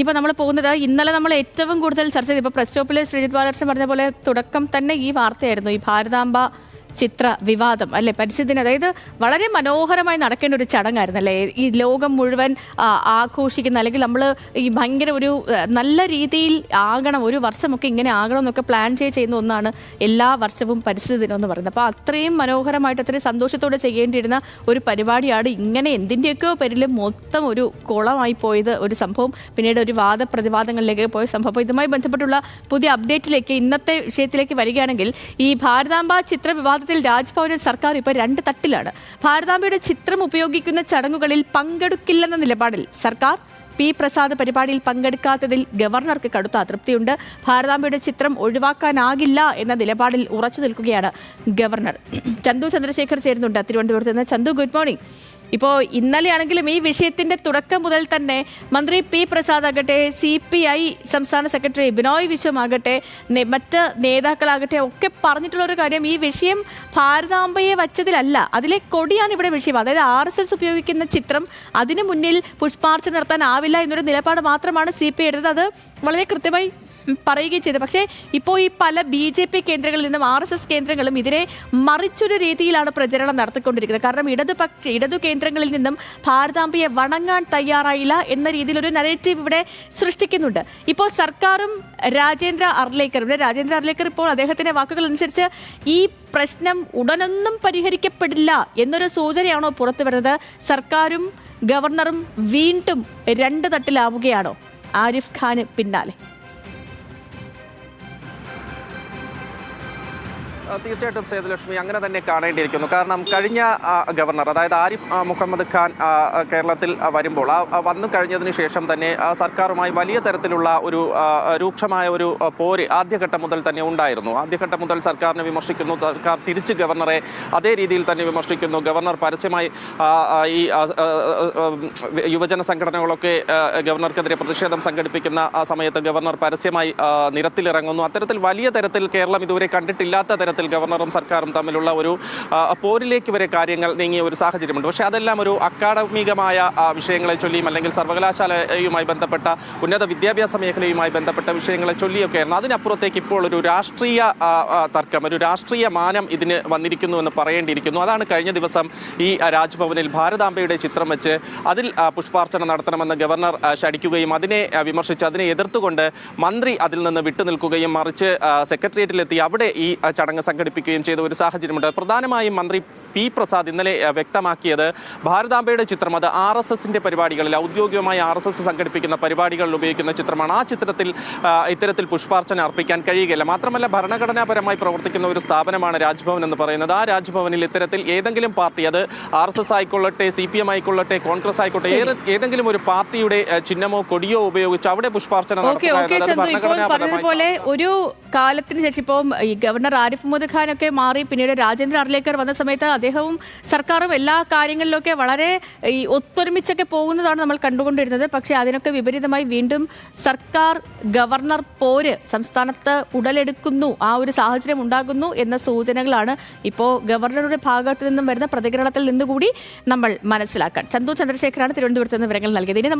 ഇപ്പോൾ നമ്മൾ പോകുന്നത് ഇന്നലെ നമ്മൾ ഏറ്റവും കൂടുതൽ ചർച്ച ചെയ്ത് ഇപ്പോൾ പ്രസ് സ്റ്റോപ്പിൽ ശ്രീജിത് ബാലകൃഷ്ണൻ പറഞ്ഞ പോലെ തുടക്കം തന്നെ ഈ വാർത്തയായിരുന്നു, ഈ ഭാരതാംബ ചിത്ര വിവാദം അല്ലെ, പരിസ്ഥിതിന് അതായത് വളരെ മനോഹരമായി നടക്കേണ്ട ഒരു ചടങ്ങായിരുന്നു അല്ലേ. ഈ ലോകം മുഴുവൻ ആഘോഷിക്കുന്ന, അല്ലെങ്കിൽ നമ്മൾ ഈ ഭയങ്കര ഒരു നല്ല രീതിയിൽ ആകണം, ഒരു വർഷമൊക്കെ ഇങ്ങനെ ആകണം എന്നൊക്കെ പ്ലാൻ ചെയ്യുന്ന ഒന്നാണ് എല്ലാ വർഷവും പരിസ്ഥിതി ദിനം എന്ന് പറയുന്നത്. അപ്പോൾ അത്രയും മനോഹരമായിട്ട് അത്രയും സന്തോഷത്തോടെ ചെയ്യേണ്ടിയിരുന്ന ഒരു പരിപാടിയാണ് ഇങ്ങനെ എന്തിൻ്റെയൊക്കെയോ പേരിൽ മൊത്തം ഒരു കുളമായി പോയത് ഒരു സംഭവം, പിന്നീട് ഒരു വാദപ്രതിവാദങ്ങളിലേക്ക് പോയ സംഭവം. അപ്പോൾ ഇതുമായി ബന്ധപ്പെട്ടുള്ള പുതിയ അപ്ഡേറ്റിലേക്ക്, ഇന്നത്തെ വിഷയത്തിലേക്ക് വരികയാണെങ്കിൽ, ഈ ഭാരതാംബ ചിത്ര വിവാദത്തിൽ രാജ്ഭവനിൽ സർക്കാർ ഇപ്പോൾ രണ്ട് തട്ടിലാണ്. ഭാരതാംബയുടെ ചിത്രം ഉപയോഗിക്കുന്ന ചടങ്ങുകളിൽ പങ്കെടുക്കില്ലെന്ന നിലപാടിൽ സർക്കാർ. പി പ്രസാദ് പരിപാടിയിൽ പങ്കെടുക്കാത്തതിൽ ഗവർണർക്ക് കടുത്ത അതൃപ്തിയുണ്ട്. ഭാരതാംബയുടെ ചിത്രം ഒഴിവാക്കാനാകില്ല എന്ന നിലപാടിൽ ഉറച്ചു നിൽക്കുകയാണ് ഗവർണർ. ചന്തു ചന്ദ്രശേഖർ ചേരുന്നുണ്ട് തിരുവനന്തപുരത്ത് നിന്ന്. Chandu, good morning. ഇപ്പോൾ ഇന്നലെയാണെങ്കിലും ഈ വിഷയത്തിൻ്റെ തുടക്കം മുതൽ തന്നെ മന്ത്രി പി പ്രസാദ് ആകട്ടെ, CPI സംസ്ഥാന സെക്രട്ടറി ബിനോയ് വിശ്വം ആകട്ടെ, മറ്റ് നേതാക്കളാകട്ടെ ഒക്കെ പറഞ്ഞിട്ടുള്ളൊരു കാര്യം, ഈ വിഷയം ഭാരതാംബയെ വച്ചതിലല്ല, അതിലെ കൊടിയാണ് ഇവിടെ വിഷയം. അതായത് RSS ഉപയോഗിക്കുന്ന ചിത്രം, അതിന് മുന്നിൽ പുഷ്പാർച്ചന നടത്താനാവില്ല എന്നൊരു നിലപാട് മാത്രമാണ് CPI എടുത്തത്. അത് വളരെ കൃത്യമായി പറയുകയും ചെയ്തു. പക്ഷേ ഇപ്പോൾ ഈ പല BJP കേന്ദ്രങ്ങളിൽ നിന്നും RSS കേന്ദ്രങ്ങളും ഇതിനെ മറിച്ചൊരു രീതിയിലാണ് പ്രചരണം നടത്തിക്കൊണ്ടിരിക്കുന്നത്. കാരണം ഇടതു കേന്ദ്രങ്ങളിൽ നിന്നും ഭാരതാംബയെ വണങ്ങാൻ തയ്യാറായില്ല എന്ന രീതിയിലൊരു നരേറ്റീവ് ഇവിടെ സൃഷ്ടിക്കുന്നുണ്ട്. ഇപ്പോൾ സർക്കാരും രാജേന്ദ്ര അർലേക്കർ ഇപ്പോൾ അദ്ദേഹത്തിൻ്റെ വാക്കുകൾ അനുസരിച്ച് ഈ പ്രശ്നം ഉടനൊന്നും പരിഹരിക്കപ്പെടില്ല എന്നൊരു സൂചനയാണോ പുറത്തു വരുന്നത്? സർക്കാരും ഗവർണറും വീണ്ടും രണ്ട് തട്ടിലാവുകയാണോ ആരിഫ് ഖാന് പിന്നാലെ? തീർച്ചയായിട്ടും സേതുലക്ഷ്മി, അങ്ങനെ തന്നെ കാണേണ്ടിയിരിക്കുന്നു. കാരണം കഴിഞ്ഞ ഗവർണർ, അതായത് ആരിഫ് മുഹമ്മദ് ഖാൻ കേരളത്തിൽ വരുമ്പോൾ വന്നു കഴിഞ്ഞതിന് ശേഷം തന്നെ സർക്കാരുമായി വലിയ തരത്തിലുള്ള ഒരു രൂക്ഷമായ ഒരു പോര് ആദ്യഘട്ടം മുതൽ തന്നെ ഉണ്ടായിരുന്നു. ആദ്യഘട്ടം മുതൽ സർക്കാരിനെ വിമർശിക്കുന്നു, സർക്കാർ തിരിച്ച് ഗവർണറെ അതേ രീതിയിൽ തന്നെ വിമർശിക്കുന്നു. ഗവർണർ പരസ്യമായി ഈ യുവജന സംഘടനകളൊക്കെ ഗവർണർക്കെതിരെ പ്രതിഷേധം സംഘടിപ്പിക്കുന്ന ആ സമയത്ത് ഗവർണർ പരസ്യമായി നിരത്തിലിറങ്ങുന്നു. അത്തരത്തിൽ വലിയ തരത്തിൽ കേരളം ഇതുവരെ കണ്ടിട്ടില്ലാത്ത തരത്തിൽ ഗവർണറും സർക്കാരും തമ്മിലുള്ള ഒരു പോരിലേക്ക് വരെ കാര്യങ്ങൾ നീങ്ങിയ ഒരു സാഹചര്യമുണ്ട്. പക്ഷേ അതെല്ലാം ഒരു അക്കാഡമികമായ വിഷയങ്ങളെ ചൊല്ലിയും, അല്ലെങ്കിൽ സർവകലാശാലയുമായി ബന്ധപ്പെട്ട ഉന്നത വിദ്യാഭ്യാസ മേഖലയുമായി ബന്ധപ്പെട്ട വിഷയങ്ങളെ ചൊല്ലിയൊക്കെയായിരുന്നു. അതിനപ്പുറത്തേക്ക് ഇപ്പോൾ ഒരു രാഷ്ട്രീയ തർക്കം, ഒരു രാഷ്ട്രീയ മാനം ഇതിന് വന്നിരിക്കുന്നു എന്ന് പറയേണ്ടിയിരിക്കുന്നു. അതാണ് കഴിഞ്ഞ ദിവസം ഈ രാജ്ഭവനിൽ ഭാരതാംബയുടെ ചിത്രം വെച്ച് അതിൽ പുഷ്പാർച്ചന നടത്തണമെന്ന് ഗവർണർ ശഠിക്കുകയും അതിനെ വിമർശിച്ച് അതിനെ എതിർത്തുകൊണ്ട് മന്ത്രി അതിൽ നിന്ന് വിട്ടുനിൽക്കുകയും മറിച്ച് സെക്രട്ടേറിയറ്റിലെത്തി അവിടെ ഈ ചടങ്ങ് സംഘടിപ്പിക്കുകയും ചെയ്ത ഒരു സാഹചര്യമുണ്ട്. പ്രധാനമായും മന്ത്രി പി പ്രസാദ് ഇന്നലെ വ്യക്തമാക്കിയത്, ഭാരതാംബയുടെ ചിത്രം അത് RSSന്റെ പരിപാടികളിൽ, ഔദ്യോഗികമായി RSS സംഘടിപ്പിക്കുന്ന പരിപാടികളിൽ ഉപയോഗിക്കുന്ന ചിത്രമാണ്. ആ ചിത്രത്തിൽ ഇത്തരത്തിൽ പുഷ്പാർച്ചന അർപ്പിക്കാൻ കഴിയുകയില്ല. മാത്രമല്ല, ഭരണഘടനാപരമായി പ്രവർത്തിക്കുന്ന ഒരു സ്ഥാപനമാണ് രാജ്ഭവൻ എന്ന് പറയുന്നത്. ആ രാജ്ഭവനിൽ ഇത്തരത്തിൽ ഏതെങ്കിലും പാർട്ടി, അത് RSS ആയിക്കൊള്ളട്ടെ, CPM ആയിക്കൊള്ളട്ടെ, കോൺഗ്രസ് ആയിക്കോട്ടെ, ഏതെങ്കിലും ഒരു പാർട്ടിയുടെ ചിഹ്നമോ കൊടിയോ ഉപയോഗിച്ച് അവിടെ പുഷ്പാർച്ചന പോലെ ഒരു കാലത്തിന് ശേഷം ഇപ്പോൾ ഈ ഗവർണർ ആരിഫ് മുഹമ്മദ് ഖാനൊക്കെ മാറി, പിന്നീട് രാജേന്ദ്ര അർലേക്കർ വന്ന സമയത്ത് അദ്ദേഹവും സർക്കാരും എല്ലാ കാര്യങ്ങളിലൊക്കെ വളരെ ഈ ഒത്തൊരുമിച്ചൊക്കെ പോകുന്നതാണ് നമ്മൾ കണ്ടുകൊണ്ടിരുന്നത്. പക്ഷേ അതിനൊക്കെ വിപരീതമായി വീണ്ടും സർക്കാർ ഗവർണർ പോര് സംസ്ഥാനത്ത് ഉടലെടുക്കുന്നു, ആ ഒരു സാഹചര്യം ഉണ്ടാകുന്നു എന്ന സൂചനകളാണ് ഇപ്പോൾ ഗവർണറുടെ ഭാഗത്ത് നിന്നും വരുന്ന പ്രതികരണത്തിൽ നിന്നുകൂടി നമ്മൾ മനസ്സിലാക്കാൻ. ചന്തു ചന്ദ്രശേഖരാണ് തിരുവനന്തപുരത്ത് നിന്ന് വിവരങ്ങൾ നൽകിയത്. ഇനി നമ്മൾ